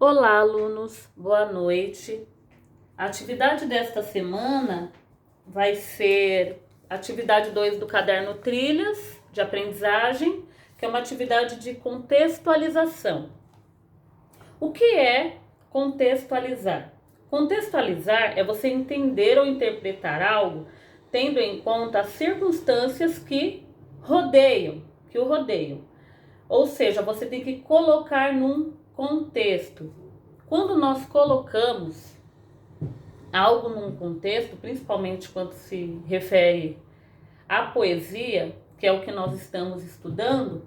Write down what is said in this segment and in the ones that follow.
Olá, alunos, boa noite. A atividade desta semana vai ser a atividade 2 do caderno Trilhas de Aprendizagem, que é uma atividade de contextualização. O que é contextualizar? Contextualizar é você entender ou interpretar algo tendo em conta as circunstâncias que o rodeiam. Ou seja, você tem que colocar num contexto. Quando nós colocamos algo num contexto, principalmente quando se refere à poesia, que é o que nós estamos estudando,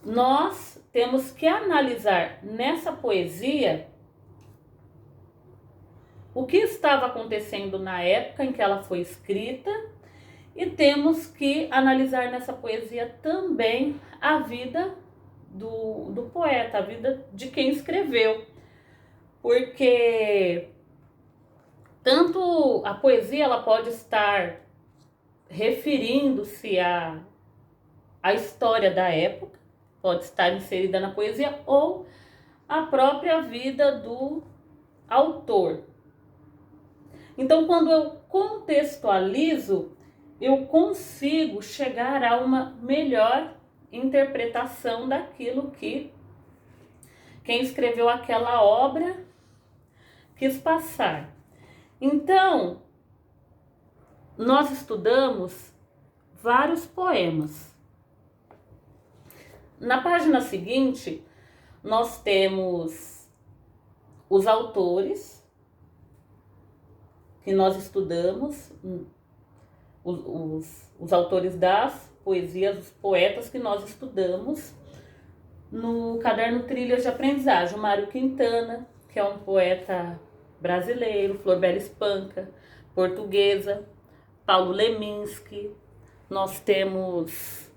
nós temos que analisar nessa poesia o que estava acontecendo na época em que ela foi escrita e temos que analisar nessa poesia também a vida do poeta, a vida de quem escreveu. Porque tanto a poesia ela pode estar referindo-se à história da época, pode estar inserida na poesia, ou a própria vida do autor. Então, quando eu contextualizo, eu consigo chegar a uma melhor interpretação daquilo que quem escreveu aquela obra quis passar. Então, nós estudamos vários poemas. Na página seguinte, nós temos os autores que nós estudamos, os autores das poesias, os poetas que nós estudamos no caderno Trilhas de Aprendizagem. O Mário Quintana, que é um poeta brasileiro, Flor Bela Espanca, portuguesa, Paulo Leminski, nós temos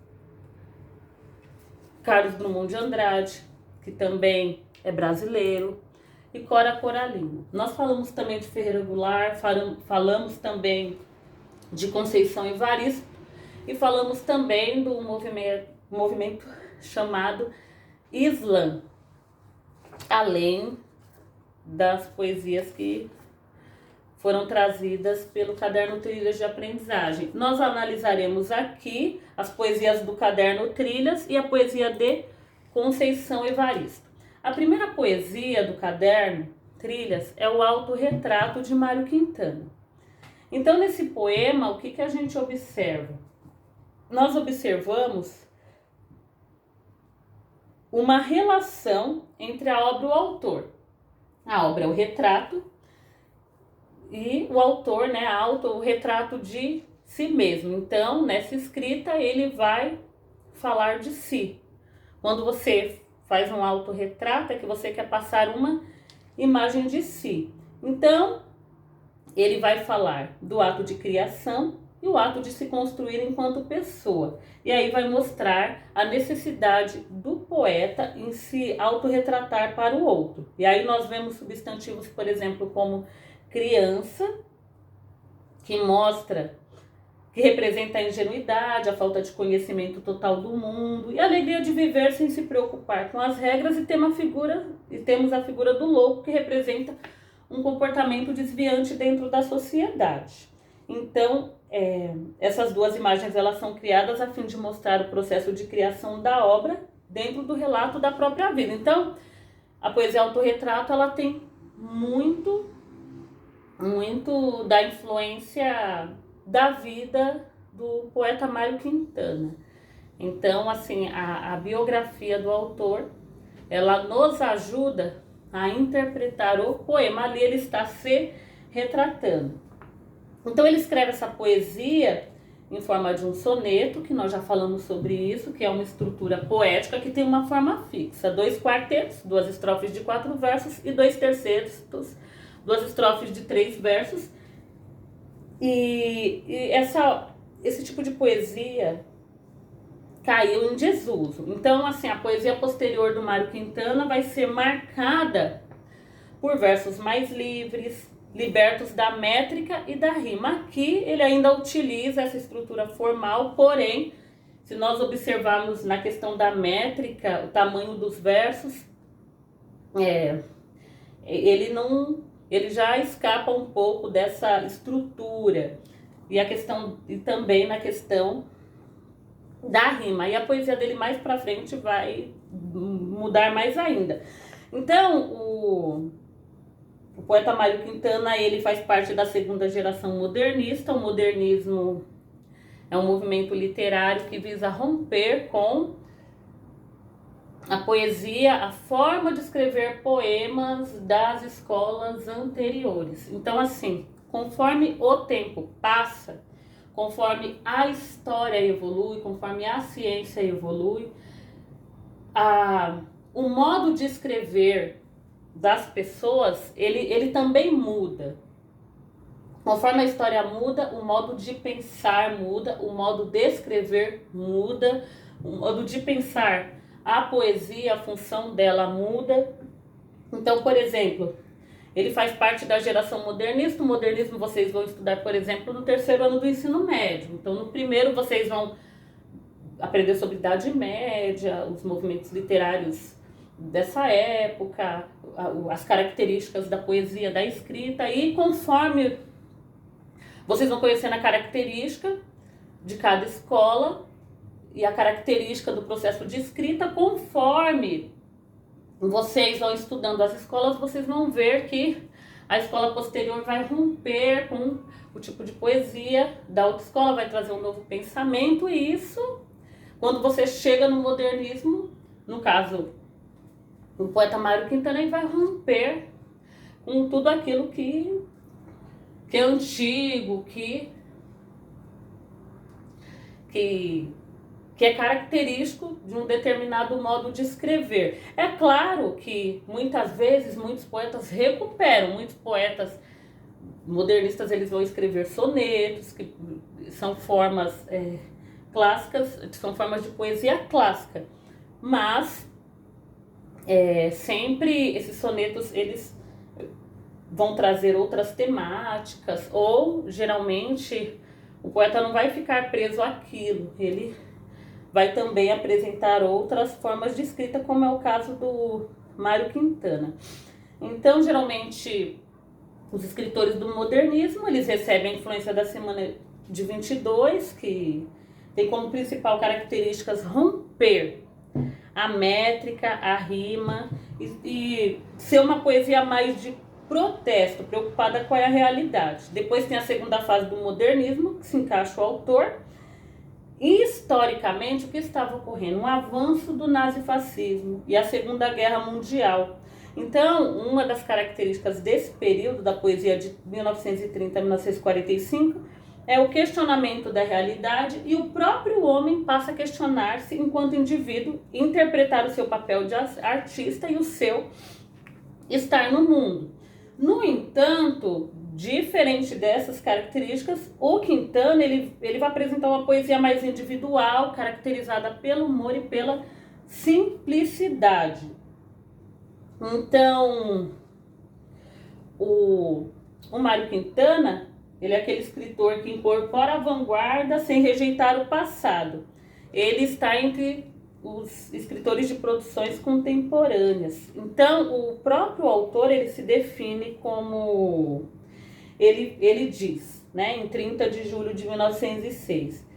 Carlos Drummond de Andrade, que também é brasileiro, e Cora Coralina. Nós falamos também de Ferreira Goulart, falamos também de Conceição Evaristo e falamos também do movimento chamado Islã, além das poesias que foram trazidas pelo caderno Trilhas de Aprendizagem. Nós analisaremos aqui as poesias do caderno Trilhas e a poesia de Conceição Evaristo. A primeira poesia do caderno Trilhas é o Autorretrato de Mário Quintana. Então, nesse poema, o que a gente observa? Nós observamos uma relação entre a obra e o autor. A obra é o retrato e o autor, né, o retrato de si mesmo. Então, nessa escrita, ele vai falar de si. Quando você faz um autorretrato, é que você quer passar uma imagem de si. Então, ele vai falar do ato de criação e o ato de se construir enquanto pessoa. E aí vai mostrar a necessidade do poeta em se autorretratar para o outro. E aí nós vemos substantivos, por exemplo, como criança, que representa a ingenuidade, a falta de conhecimento total do mundo e a alegria de viver sem se preocupar com as regras, e temos a figura do louco, que representa um comportamento desviante dentro da sociedade. Então, essas duas imagens elas são criadas a fim de mostrar o processo de criação da obra dentro do relato da própria vida. Então, a poesia autorretrato ela tem muito da influência da vida do poeta Mário Quintana. Então, assim, a biografia do autor, ela nos ajuda a interpretar o poema. Ali ele está se retratando. Então, ele escreve essa poesia em forma de um soneto, que nós já falamos sobre isso, que é uma estrutura poética que tem uma forma fixa. 2 quartetos, 2 estrofes de 4 versos e 2 tercetos, 2 estrofes de 3 versos. E esse tipo de poesia caiu em desuso. Então, assim, a poesia posterior do Mário Quintana vai ser marcada por versos mais livres, libertos da métrica e da rima. Aqui ele ainda utiliza essa estrutura formal, porém, se nós observarmos na questão da métrica, o tamanho dos versos, é, ele não, ele já escapa um pouco dessa estrutura e também na questão da rima. E a poesia dele mais para frente vai mudar mais ainda. Então, o poeta Mário Quintana, ele faz parte da segunda geração modernista. O modernismo é um movimento literário que visa romper com a poesia, a forma de escrever poemas das escolas anteriores. Então, assim, conforme o tempo passa, conforme a história evolui, conforme a ciência evolui, o modo de escrever das pessoas, ele também muda. Conforme a história muda, o modo de pensar muda, o modo de escrever muda, o modo de pensar a poesia, a função dela muda. Então, por exemplo, ele faz parte da geração modernista. O modernismo vocês vão estudar, por exemplo, no terceiro ano do ensino médio. Então, no primeiro vocês vão aprender sobre Idade Média, os movimentos literários dessa época, as características da poesia, da escrita, e conforme vocês vão conhecendo a característica de cada escola e a característica do processo de escrita, conforme vocês vão estudando as escolas, vocês vão ver que a escola posterior vai romper com o tipo de poesia da outra escola, vai trazer um novo pensamento, e isso, quando você chega no modernismo, no caso, o poeta Mário Quintana, ele vai romper com tudo aquilo que é antigo, que é característico de um determinado modo de escrever. É claro que muitas vezes muitos poetas recuperam, muitos poetas modernistas, eles vão escrever sonetos, que são formas clássicas, são formas de poesia clássica, mas sempre esses sonetos, eles vão trazer outras temáticas, ou geralmente o poeta não vai ficar preso àquilo, ele vai também apresentar outras formas de escrita, como é o caso do Mário Quintana. Então, geralmente, os escritores do modernismo, eles recebem a influência da Semana de 22, que tem como principal características romper a métrica, a rima, e ser uma poesia mais de protesto, preocupada com a realidade. Depois tem a segunda fase do modernismo, que se encaixa o autor. E, historicamente, o que estava ocorrendo? Um avanço do nazifascismo e a Segunda Guerra Mundial. Então, uma das características desse período, da poesia de 1930 a 1945, é o questionamento da realidade, e o próprio homem passa a questionar-se enquanto indivíduo, interpretar o seu papel de artista e o seu estar no mundo. No entanto, diferente dessas características, o Quintana ele vai apresentar uma poesia mais individual, caracterizada pelo humor e pela simplicidade. Então, o Mário Quintana, ele é aquele escritor que incorpora a vanguarda sem rejeitar o passado. Ele está entre os escritores de produções contemporâneas. Então, o próprio autor, ele se define como... Ele diz, né, em 30 de julho de 1906,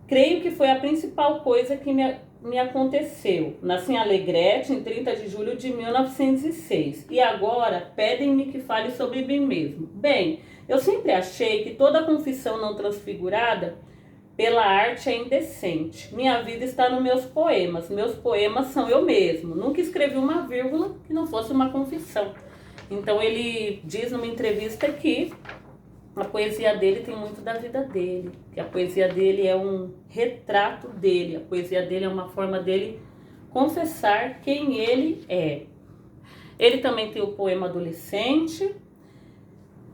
creio que foi a principal coisa que me aconteceu. Nasci em Alegrete, em 30 de julho de 1906. E agora pedem-me que fale sobre mim mesmo. Bem, eu sempre achei que toda confissão não transfigurada pela arte é indecente. Minha vida está nos meus poemas. Meus poemas são eu mesmo. Nunca escrevi uma vírgula que não fosse uma confissão. Então ele diz numa entrevista que a poesia dele tem muito da vida dele, que a poesia dele é um retrato dele, a poesia dele é uma forma dele confessar quem ele é. Ele também tem o poema Adolescente,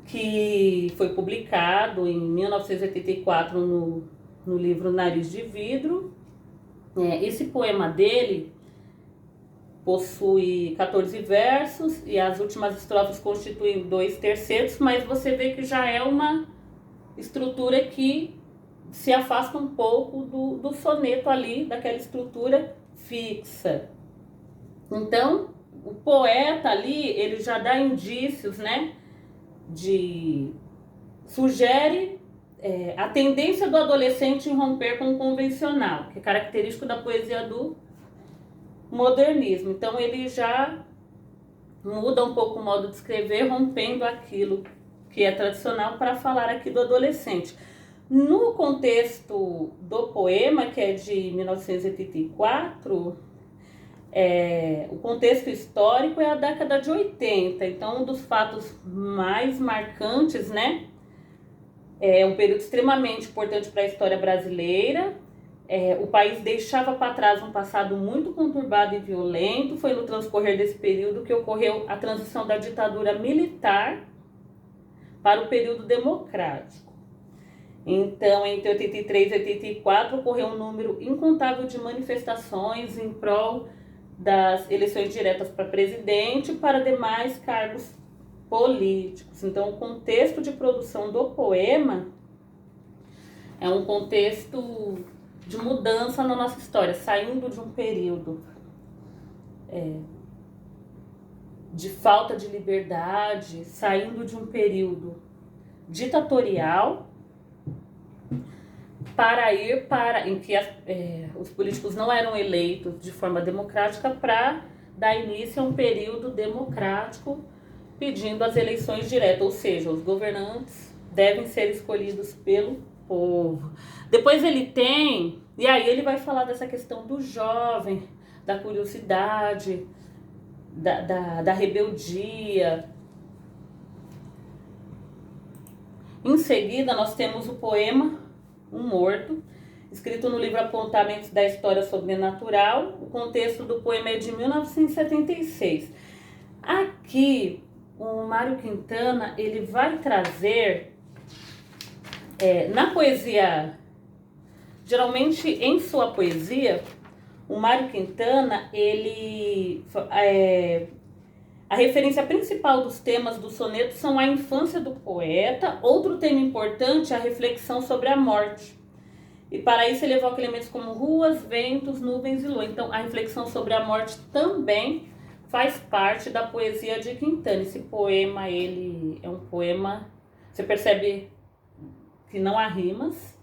que foi publicado em 1984 no livro Nariz de Vidro. Esse poema dele possui 14 versos e as últimas estrofes constituem 2/3, mas você vê que já é uma estrutura que se afasta um pouco do soneto ali, daquela estrutura fixa. Então, o poeta ali, ele já dá indícios, né, sugere a tendência do adolescente em romper com o convencional, que é característico da poesia do modernismo. Então ele já muda um pouco o modo de escrever, rompendo aquilo que é tradicional para falar aqui do adolescente. No contexto do poema, que é de 1984, o contexto histórico é a década de 80. Então, um dos fatos mais marcantes, né, é um período extremamente importante para a história brasileira. O país deixava para trás um passado muito conturbado e violento. Foi no transcorrer desse período que ocorreu a transição da ditadura militar para o período democrático. Então, entre 83 e 84, ocorreu um número incontável de manifestações em prol das eleições diretas para presidente e para demais cargos políticos. Então, o contexto de produção do poema é um contexto de mudança na nossa história, saindo de um período de falta de liberdade, saindo de um período ditatorial, para ir para em que os políticos não eram eleitos de forma democrática, para dar início a um período democrático pedindo as eleições diretas, ou seja, os governantes devem ser escolhidos pelo povo. Depois ele tem, e aí ele vai falar dessa questão do jovem, da curiosidade, da rebeldia. Em seguida nós temos o poema Um Morto, escrito no livro Apontamentos da História Sobrenatural. O contexto do poema é de 1976. Aqui, o Mário Quintana, ele vai trazer, na poesia, geralmente em sua poesia, o Mário Quintana, a referência principal dos temas do soneto são a infância do poeta. Outro tema importante é a reflexão sobre a morte. E para isso ele evoca elementos como ruas, ventos, nuvens e lua. Então a reflexão sobre a morte também faz parte da poesia de Quintana. Esse poema, ele é um poema, você percebe que não há rimas,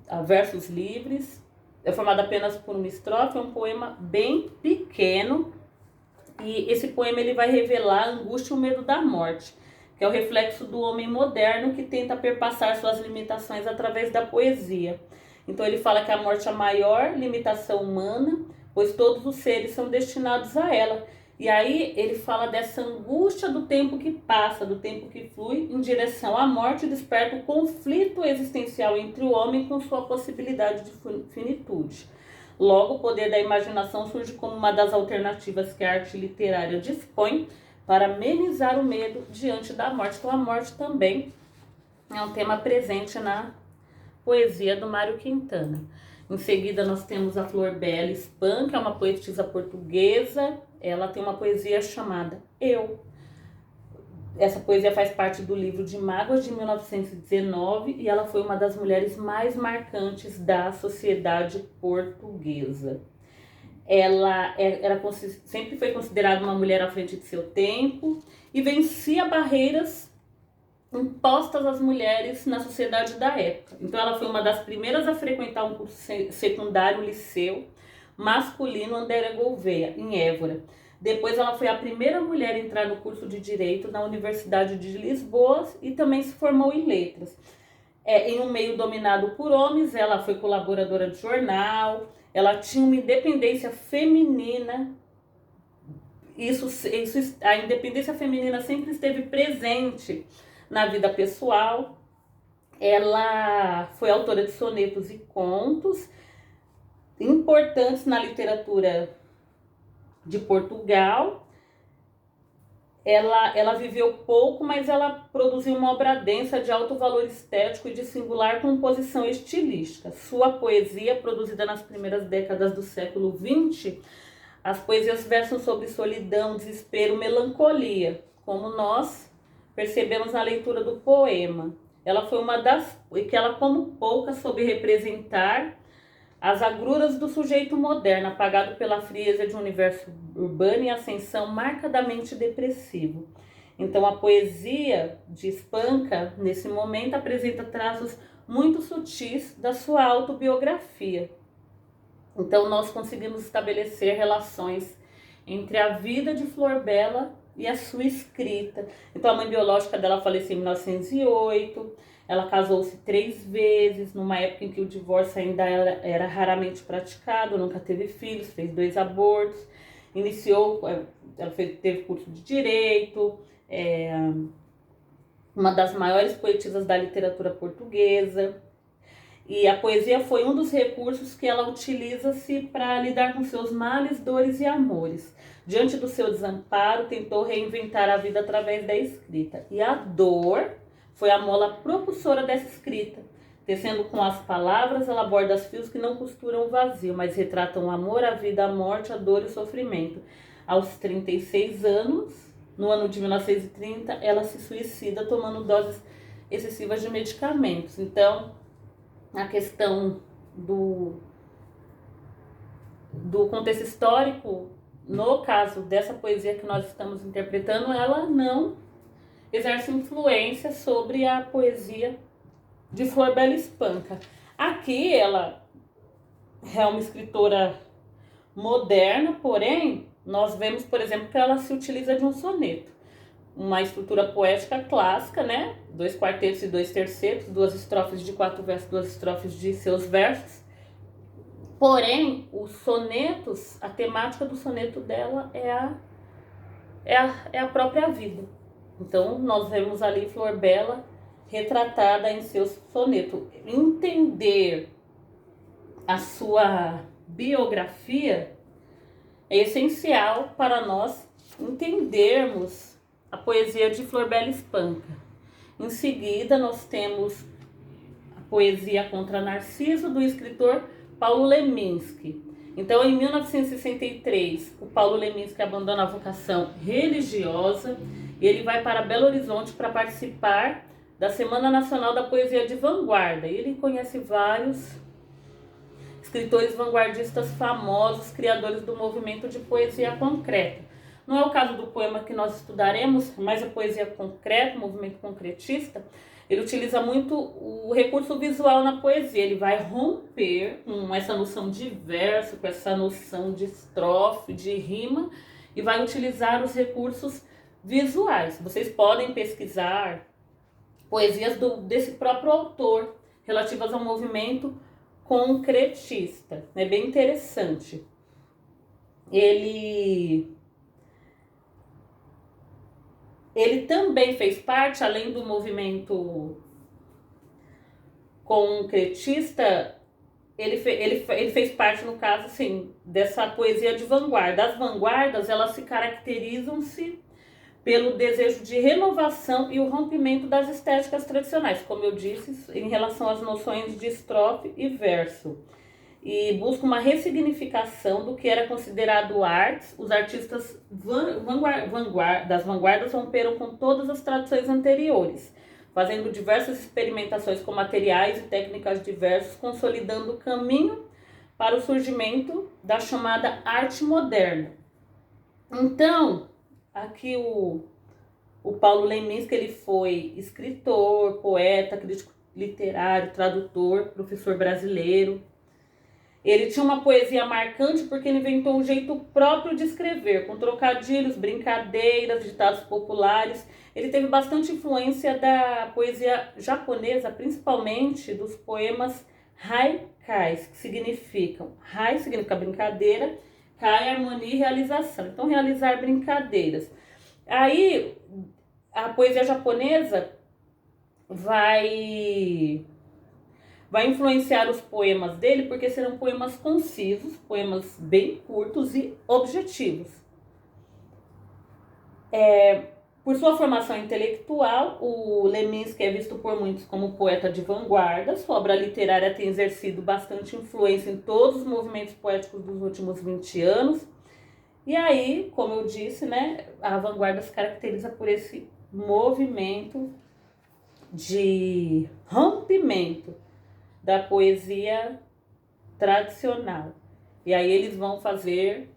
há versos livres, é formado apenas por uma estrofe, é um poema bem pequeno. E esse poema ele vai revelar a angústia e o medo da morte, que é o reflexo do homem moderno que tenta perpassar suas limitações através da poesia. Então ele fala que a morte é a maior limitação humana, pois todos os seres são destinados a ela. E aí ele fala dessa angústia do tempo que passa, do tempo que flui em direção à morte, e desperta o conflito existencial entre o homem com sua possibilidade de finitude. Logo, o poder da imaginação surge como uma das alternativas que a arte literária dispõe para amenizar o medo diante da morte. Então, a morte também é um tema presente na poesia do Mário Quintana. Em seguida, nós temos a Flor Bela Spam, que é uma poetisa portuguesa. Ela tem uma poesia chamada Eu. Essa poesia faz parte do livro de Mágoas de 1919 e ela foi uma das mulheres mais marcantes da sociedade portuguesa. Ela sempre foi considerada uma mulher à frente de seu tempo e vencia barreiras impostas às mulheres na sociedade da época. Então ela foi uma das primeiras a frequentar um curso secundário, liceu masculino André Gouveia, em Évora. Depois ela foi a primeira mulher a entrar no curso de Direito na Universidade de Lisboa e também se formou em Letras. Em um meio dominado por homens, ela foi colaboradora de jornal, ela tinha uma independência feminina. A independência feminina sempre esteve presente na vida pessoal. Ela foi autora de sonetos e contos importantes na literatura de Portugal. Ela viveu pouco, mas ela produziu uma obra densa de alto valor estético e de singular composição estilística. Sua poesia, produzida nas primeiras décadas do século XX, as poesias versam sobre solidão, desespero, melancolia, como nós percebemos na leitura do poema. Ela foi uma das que ela, como poucas, soube representar as agruras do sujeito moderno, apagado pela frieza de um universo urbano em ascensão marcadamente depressivo. Então a poesia de Espanca, nesse momento, apresenta traços muito sutis da sua autobiografia. Então nós conseguimos estabelecer relações entre a vida de Flor Bela e a sua escrita. Então a mãe biológica dela faleceu em 1908, ela casou-se 3 vezes, numa época em que o divórcio ainda era raramente praticado, nunca teve filhos, fez 2 abortos, teve curso de direito, uma das maiores poetisas da literatura portuguesa. E a poesia foi um dos recursos que ela utiliza-se para lidar com seus males, dores e amores. Diante do seu desamparo, tentou reinventar a vida através da escrita. E a dor foi a mola propulsora dessa escrita. Tecendo com as palavras, ela aborda os fios que não costuram o vazio, mas retratam o amor, a vida, a morte, a dor e o sofrimento. Aos 36 anos, no ano de 1930, ela se suicida tomando doses excessivas de medicamentos. Então, a questão do contexto histórico, no caso dessa poesia que nós estamos interpretando, ela não exerce influência sobre a poesia de Flor Bela Espanca. Aqui ela é uma escritora moderna, porém, nós vemos, por exemplo, que ela se utiliza de um soneto. Uma estrutura poética clássica, né? 2 quartetos e 2 tercetos, 2 estrofes de 4 versos, 2 estrofes de seus versos. Porém, os sonetos, a temática do soneto dela é a própria vida. Então, nós vemos ali Flor Bela retratada em seu soneto. Entender a sua biografia é essencial para nós entendermos a poesia de Flor Bela Espanca. Em seguida, nós temos a poesia Contra Narciso, do escritor Paulo Leminski. Então, em 1963, o Paulo Leminski abandona a vocação religiosa e ele vai para Belo Horizonte para participar da Semana Nacional da Poesia de Vanguarda. Ele conhece vários escritores vanguardistas famosos, criadores do movimento de poesia concreta. Não é o caso do poema que nós estudaremos, mas a poesia concreta, o movimento concretista, ele utiliza muito o recurso visual na poesia. Ele vai romper com essa noção de verso, com essa noção de estrofe, de rima, e vai utilizar os recursos visuais. Vocês podem pesquisar poesias desse próprio autor, relativas ao movimento concretista. É bem interessante. Ele também fez parte, além do movimento concretista, ele fez parte, no caso, assim, dessa poesia de vanguarda. As vanguardas, elas se caracterizam-se pelo desejo de renovação e o rompimento das estéticas tradicionais, como eu disse, em relação às noções de estrofe e verso. E busca uma ressignificação do que era considerado artes. Os artistas das vanguardas romperam com todas as tradições anteriores, fazendo diversas experimentações com materiais e técnicas diversas, consolidando o caminho para o surgimento da chamada arte moderna. Então, aqui o Paulo Leminski, ele foi escritor, poeta, crítico literário, tradutor, professor brasileiro. Ele tinha uma poesia marcante porque ele inventou um jeito próprio de escrever, com trocadilhos, brincadeiras, ditados populares. Ele teve bastante influência da poesia japonesa, principalmente dos poemas haikais, que significam... Hai significa brincadeira, kai, harmonia e realização. Então, realizar brincadeiras. Aí, a poesia japonesa vai influenciar os poemas dele, porque serão poemas concisos, poemas bem curtos e objetivos. Por sua formação intelectual, o Leminski é visto por muitos como poeta de vanguarda. Sua obra literária tem exercido bastante influência em todos os movimentos poéticos dos últimos 20 anos. E aí, como eu disse, né, a vanguarda se caracteriza por esse movimento de rompimento da poesia tradicional. E aí eles vão fazer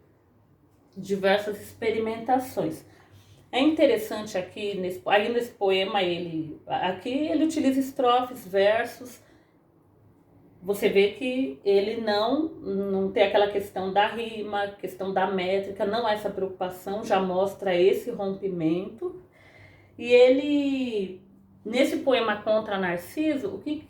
diversas experimentações. É interessante aqui, nesse poema, aqui ele utiliza estrofes, versos. Você vê que ele não tem aquela questão da rima, questão da métrica, não há essa preocupação, já mostra esse rompimento. E ele, nesse poema Contra Narciso, o que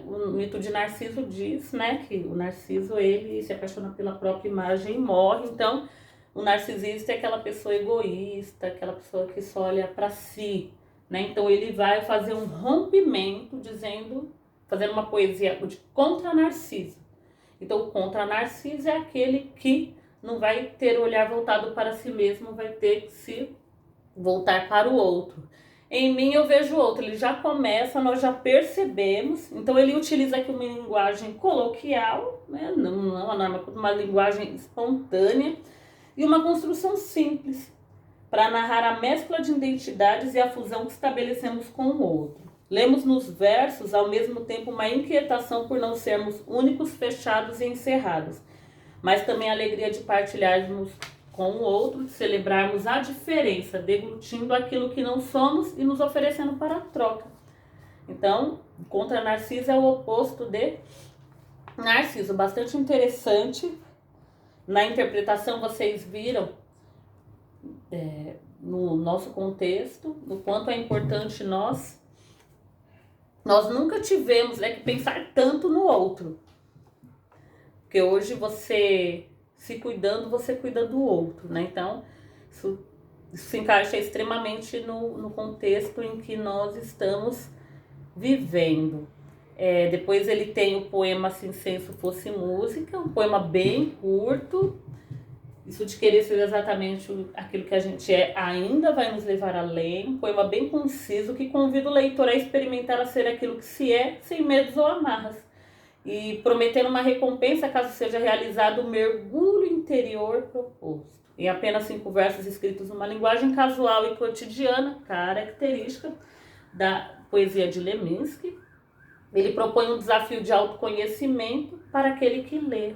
o mito de Narciso diz, né? Que o Narciso, ele se apaixona pela própria imagem e morre. Então, o narcisista é aquela pessoa egoísta, aquela pessoa que só olha para si, né? Então, ele vai fazer um rompimento fazendo uma poesia de Contra Narciso. Então, o Contra Narciso é aquele que não vai ter o olhar voltado para si mesmo, vai ter que se voltar para o outro. Em mim eu vejo o outro, ele já começa, nós já percebemos, então ele utiliza aqui uma linguagem coloquial, né? Não uma norma, uma linguagem espontânea e uma construção simples, para narrar a mescla de identidades e a fusão que estabelecemos com o outro. Lemos nos versos, ao mesmo tempo, uma inquietação por não sermos únicos, fechados e encerrados, mas também a alegria de partilharmos com o outro, de celebrarmos a diferença, deglutindo aquilo que não somos e nos oferecendo para a troca. Então, Contra Narciso é o oposto de Narciso. Bastante interessante. Na interpretação, vocês viram no nosso contexto, o quanto é importante nós nunca tivemos que pensar tanto no outro. Porque hoje você se cuidando, você cuida do outro, né? Então, isso se encaixa extremamente no contexto em que nós estamos vivendo. Depois ele tem o poema Se Senso Fosse Música, um poema bem curto. Isso de querer ser exatamente aquilo que a gente é ainda vai nos levar além. Um poema bem conciso que convida o leitor a experimentar a ser aquilo que se é, sem medos ou amarras. E prometendo uma recompensa caso seja realizado o mergulho interior proposto. Em apenas 5 versos escritos numa linguagem casual e cotidiana, característica da poesia de Leminski, ele propõe um desafio de autoconhecimento para aquele que lê.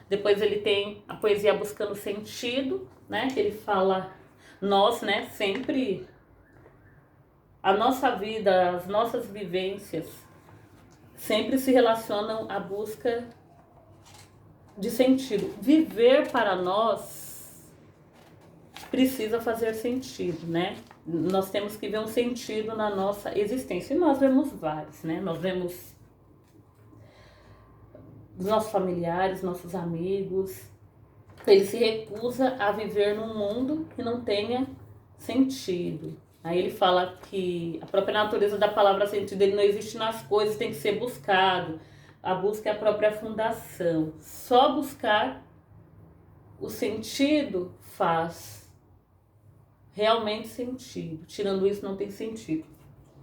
Depois ele tem a poesia Buscando Sentido, né, que ele fala, nós, né, sempre, a nossa vida, as nossas vivências, sempre se relacionam à busca de sentido. Viver para nós precisa fazer sentido, né? Nós temos que ver um sentido na nossa existência. E nós vemos vários, né? Nós vemos os nossos familiares, nossos amigos. Ele se recusa a viver num mundo que não tenha sentido. Aí ele fala que a própria natureza da palavra sentido, ele não existe nas coisas, tem que ser buscado. A busca é a própria fundação. Só buscar o sentido faz realmente sentido. Tirando isso, não tem sentido.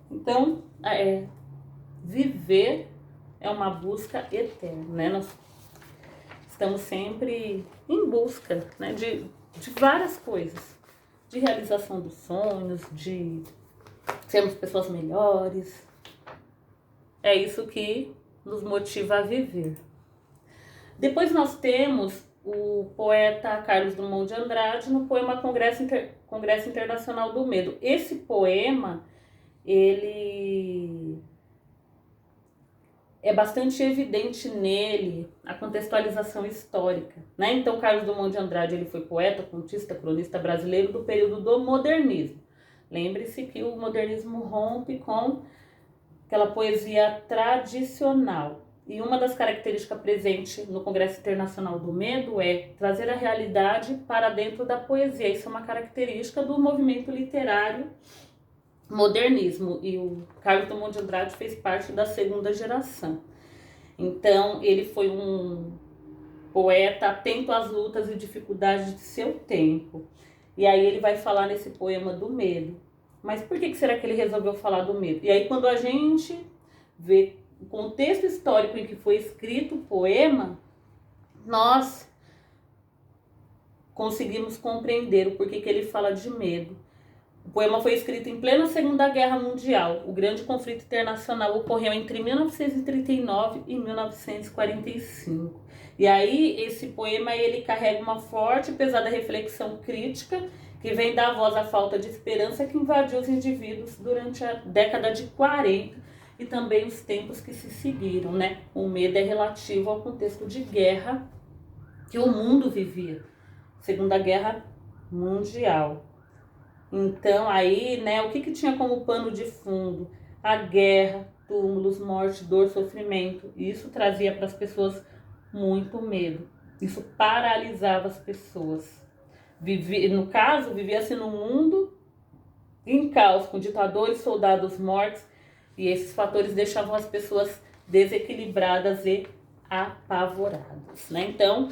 Então, viver é uma busca eterna, né? Nós estamos sempre em busca, né, de várias coisas. De realização dos sonhos, de sermos pessoas melhores. É isso que nos motiva a viver. Depois nós temos o poeta Carlos Drummond de Andrade no poema Congresso Internacional do Medo. Esse poema, ele é bastante evidente nele a contextualização histórica, né? Então, Carlos Drummond de Andrade, ele foi poeta, contista, cronista brasileiro do período do modernismo. Lembre-se que o modernismo rompe com aquela poesia tradicional. E uma das características presentes no Congresso Internacional do Medo é trazer a realidade para dentro da poesia. Isso é uma característica do movimento literário modernismo, e o Carlos Drummond de Andrade fez parte da segunda geração. Então, ele foi um poeta atento às lutas e dificuldades de seu tempo. E aí ele vai falar nesse poema do medo. Mas por que será que ele resolveu falar do medo? E aí quando a gente vê o contexto histórico em que foi escrito o poema, nós conseguimos compreender o porquê que ele fala de medo. O poema foi escrito em plena Segunda Guerra Mundial. O grande conflito internacional ocorreu entre 1939 e 1945. E aí, esse poema ele carrega uma forte e pesada reflexão crítica que vem dar voz à falta de esperança que invadiu os indivíduos durante a década de 40 e também os tempos que se seguiram, né? O medo é relativo ao contexto de guerra que o mundo vivia. Segunda Guerra Mundial. Então, aí, né, o que tinha como pano de fundo? A guerra, túmulos, morte, dor, sofrimento. E isso trazia para as pessoas muito medo. Isso paralisava as pessoas. No caso, vivia-se num mundo em caos, com ditadores, soldados mortos. E esses fatores deixavam as pessoas desequilibradas e apavoradas, né? Então,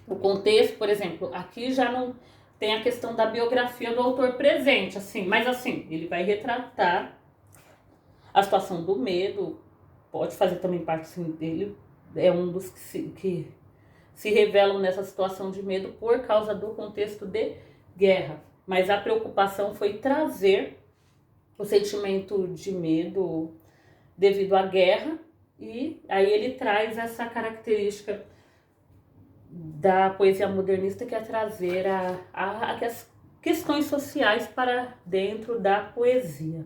o contexto, por exemplo, aqui já não tem a questão da biografia do autor presente, assim, mas assim, ele vai retratar a situação do medo, pode fazer também parte assim, dele, é um dos que se revelam nessa situação de medo por causa do contexto de guerra. Mas a preocupação foi trazer o sentimento de medo devido à guerra, e aí ele traz essa característica da poesia modernista, que é trazer as questões sociais para dentro da poesia.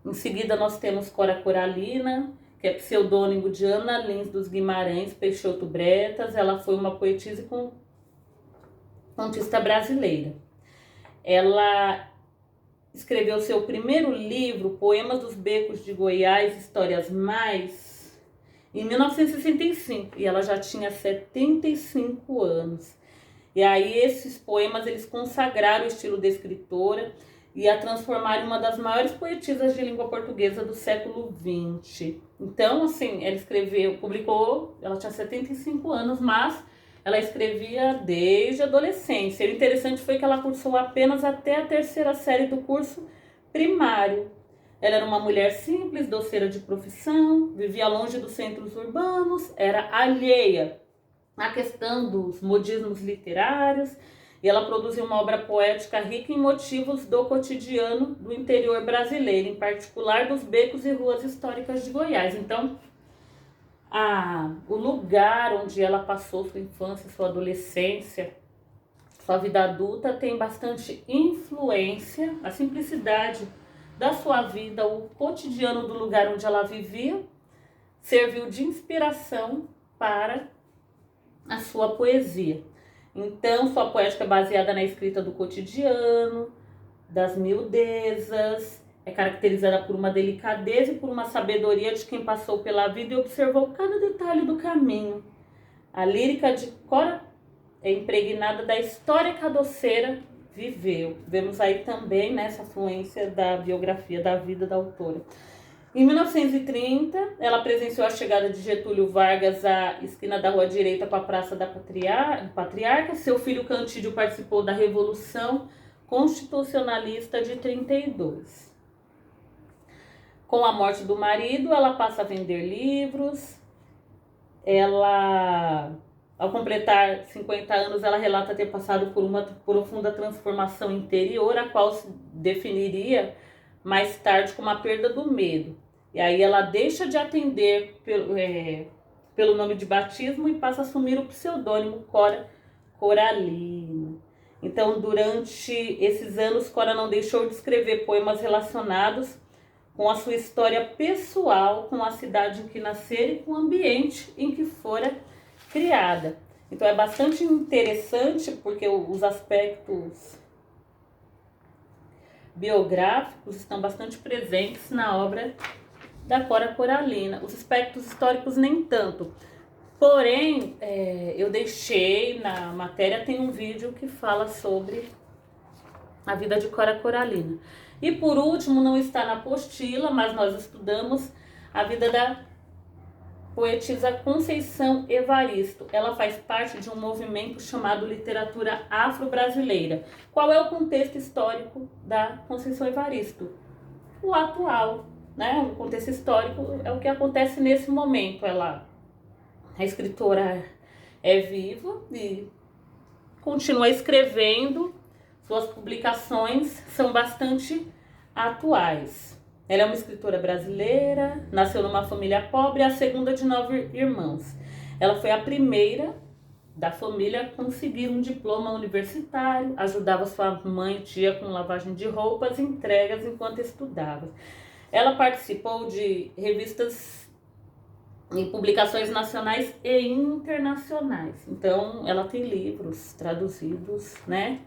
Em seguida nós temos Cora Coralina, que é pseudônimo de Ana Lins dos Guimarães Peixoto Bretas. Ela foi uma poetisa e contista brasileira. Ela escreveu seu primeiro livro, Poemas dos Becos de Goiás, Histórias Mais, em 1965, e ela já tinha 75 anos. E aí esses poemas eles consagraram o estilo da escritora e a transformaram em uma das maiores poetisas de língua portuguesa do século XX. Então, assim, ela publicou, ela tinha 75 anos, mas ela escrevia desde a adolescência. E o interessante foi que ela cursou apenas até a 3ª série do curso primário. Ela era uma mulher simples, doceira de profissão, vivia longe dos centros urbanos, era alheia à questão dos modismos literários, e ela produziu uma obra poética rica em motivos do cotidiano do interior brasileiro, em particular dos becos e ruas históricas de Goiás. Então, o lugar onde ela passou sua infância, sua adolescência, sua vida adulta tem bastante influência, a simplicidade da sua vida, o cotidiano do lugar onde ela vivia, serviu de inspiração para a sua poesia. Então, sua poética é baseada na escrita do cotidiano, das miudezas, é caracterizada por uma delicadeza e por uma sabedoria de quem passou pela vida e observou cada detalhe do caminho. A lírica de Cora é impregnada da história que a doceira viveu. Vemos aí também nessa influência da biografia da vida da autora. Em 1930, ela presenciou a chegada de Getúlio Vargas à esquina da Rua Direita com a Praça da Patriarca. Seu filho Cantídio participou da Revolução Constitucionalista de 32. Com a morte do marido, ela passa a vender livros. Ao completar 50 anos, ela relata ter passado por uma profunda transformação interior, a qual se definiria mais tarde como a perda do medo. E aí ela deixa de atender pelo nome de batismo e passa a assumir o pseudônimo Cora Coralina. Então, durante esses anos, Cora não deixou de escrever poemas relacionados com a sua história pessoal, com a cidade em que nasceu e com o ambiente em que fora criada. Então é bastante interessante porque os aspectos biográficos estão bastante presentes na obra da Cora Coralina. Os aspectos históricos nem tanto. Porém, eu deixei na matéria, tem um vídeo que fala sobre a vida de Cora Coralina. E por último, não está na apostila, mas nós estudamos a vida da poetisa Conceição Evaristo. Ela faz parte de um movimento chamado Literatura Afro-Brasileira. Qual é o contexto histórico da Conceição Evaristo? O atual, né? O contexto histórico é o que acontece nesse momento. A escritora é viva e continua escrevendo Suas publicações são bastante atuais. Ela é uma escritora brasileira, nasceu numa família pobre, a segunda de 9 irmãos. Ela foi a primeira da família a conseguir um diploma universitário, ajudava sua mãe e tia com lavagem de roupas e entregas enquanto estudava. Ela participou de revistas e publicações nacionais e internacionais. Então, ela tem livros traduzidos, né,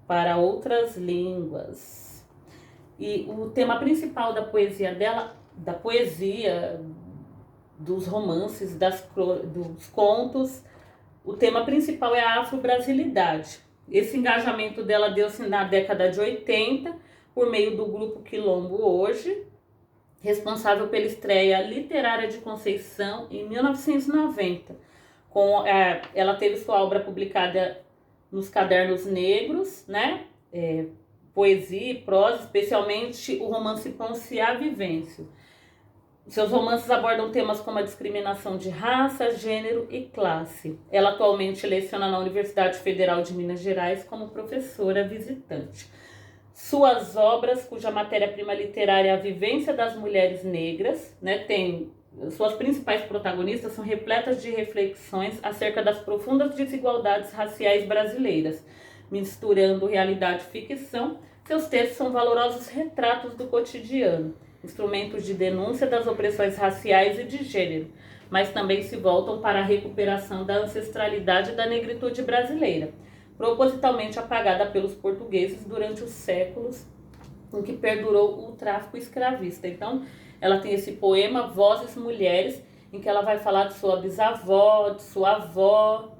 para outras línguas. E o tema principal da poesia dela, da poesia, dos romances, dos contos, o tema principal é a afro-brasilidade. Esse engajamento dela deu-se na década de 80, por meio do grupo Quilombo Hoje, responsável pela estreia literária de Conceição em 1990. Ela teve sua obra publicada nos Cadernos Negros, né? Poesia e prosa, especialmente o romance Ponce a Vivência. Seus romances abordam temas como a discriminação de raça, gênero e classe. Ela atualmente leciona na Universidade Federal de Minas Gerais como professora visitante. Suas obras, cuja matéria-prima literária é a vivência das mulheres negras, né, suas principais protagonistas são repletas de reflexões acerca das profundas desigualdades raciais brasileiras. Misturando realidade e ficção, seus textos são valorosos retratos do cotidiano, instrumentos de denúncia das opressões raciais e de gênero, mas também se voltam para a recuperação da ancestralidade da negritude brasileira, propositalmente apagada pelos portugueses durante os séculos em que perdurou o tráfico escravista. Então, ela tem esse poema Vozes Mulheres, em que ela vai falar de sua bisavó, de sua avó,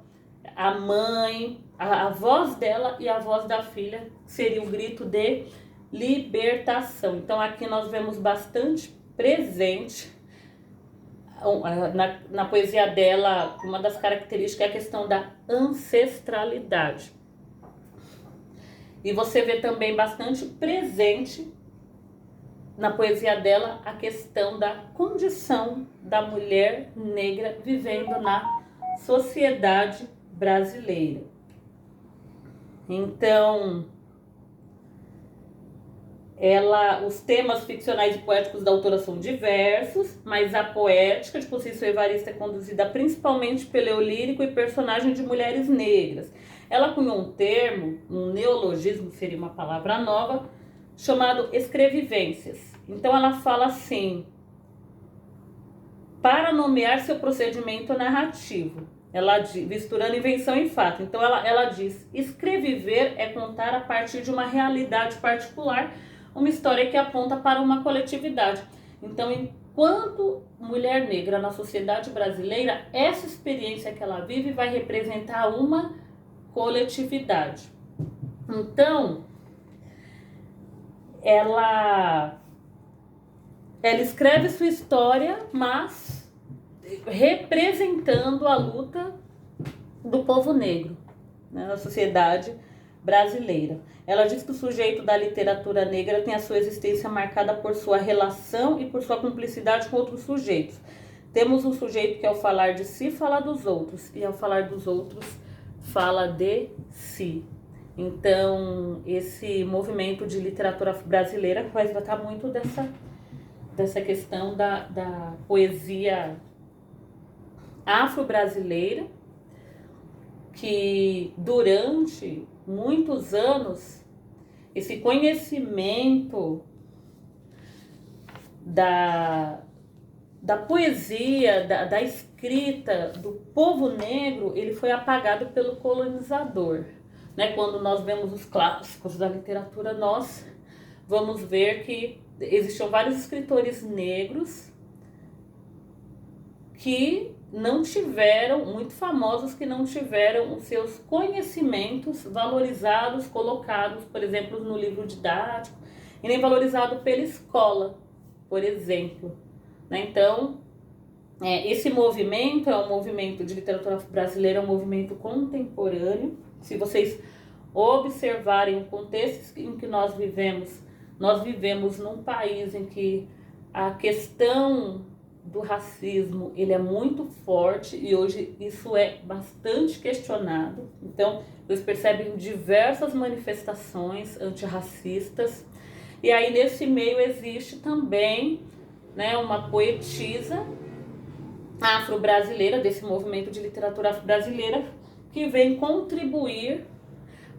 a mãe, a voz dela e a voz da filha seria o grito de libertação. Então aqui nós vemos bastante presente na poesia dela, uma das características é a questão da ancestralidade. E você vê também bastante presente na poesia dela a questão da condição da mulher negra vivendo na sociedade brasileira. Então, os temas ficcionais e poéticos da autora são diversos, mas a poética de Conceição Evaristo é conduzida principalmente pelo eu lírico e personagem de mulheres negras. Ela cunhou um termo, um neologismo, seria uma palavra nova, chamado escrevivências. Então ela fala assim, para nomear seu procedimento narrativo, ela diz, misturando invenção e fato. Então ela diz, escreviver é contar a partir de uma realidade particular, uma história que aponta para uma coletividade. Então, enquanto mulher negra na sociedade brasileira, essa experiência que ela vive vai representar uma coletividade. Então, ela escreve sua história, mas representando a luta do povo negro, né, na sociedade brasileira. Ela diz que o sujeito da literatura negra tem a sua existência marcada por sua relação e por sua cumplicidade com outros sujeitos. Temos um sujeito que ao falar de si fala dos outros, e ao falar dos outros fala de si. Então, esse movimento de literatura brasileira vai tratar muito dessa questão da poesia afro-brasileira, que durante muitos anos esse conhecimento da poesia, da escrita do povo negro, ele foi apagado pelo colonizador, né? Quando nós vemos os clássicos da literatura, nós vamos ver que existiam vários escritores negros que não tiveram, muito famosos, que não tiveram os seus conhecimentos valorizados, colocados, por exemplo, no livro didático, e nem valorizado pela escola, por exemplo, né? Então, esse movimento é um movimento de literatura brasileira, é um movimento contemporâneo. Se vocês observarem o contexto em que nós vivemos num país em que a questão do racismo, ele é muito forte e hoje isso é bastante questionado. Então, vocês percebem diversas manifestações antirracistas. E aí, nesse meio, existe também, né, uma poetisa afro-brasileira, desse movimento de literatura afro-brasileira, que vem contribuir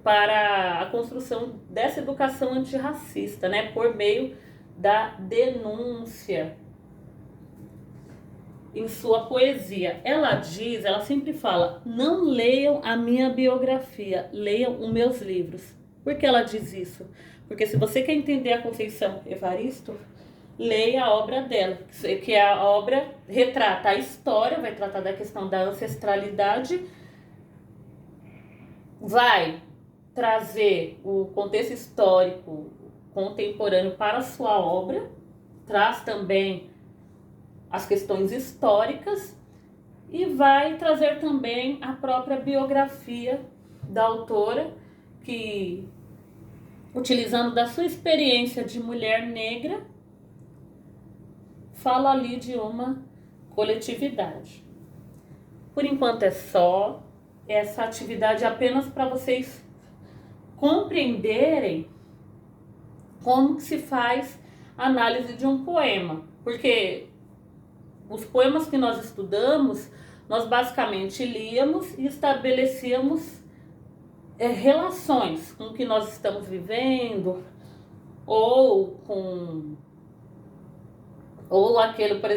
para a construção dessa educação antirracista, né, por meio da denúncia em sua poesia. Ela diz, ela sempre fala, não leiam a minha biografia, leiam os meus livros. Por que ela diz isso? Porque se você quer entender a Conceição Evaristo, leia a obra dela, que é a obra retrata a história, vai tratar da questão da ancestralidade, vai trazer o contexto histórico contemporâneo para a sua obra, traz também as questões históricas e vai trazer também a própria biografia da autora, que, utilizando da sua experiência de mulher negra, fala ali de uma coletividade. Por enquanto é só essa atividade apenas para vocês compreenderem como que se faz a análise de um poema, porque os poemas que nós estudamos, nós basicamente líamos e estabelecíamos relações com o que nós estamos vivendo, ou aquele, por exemplo,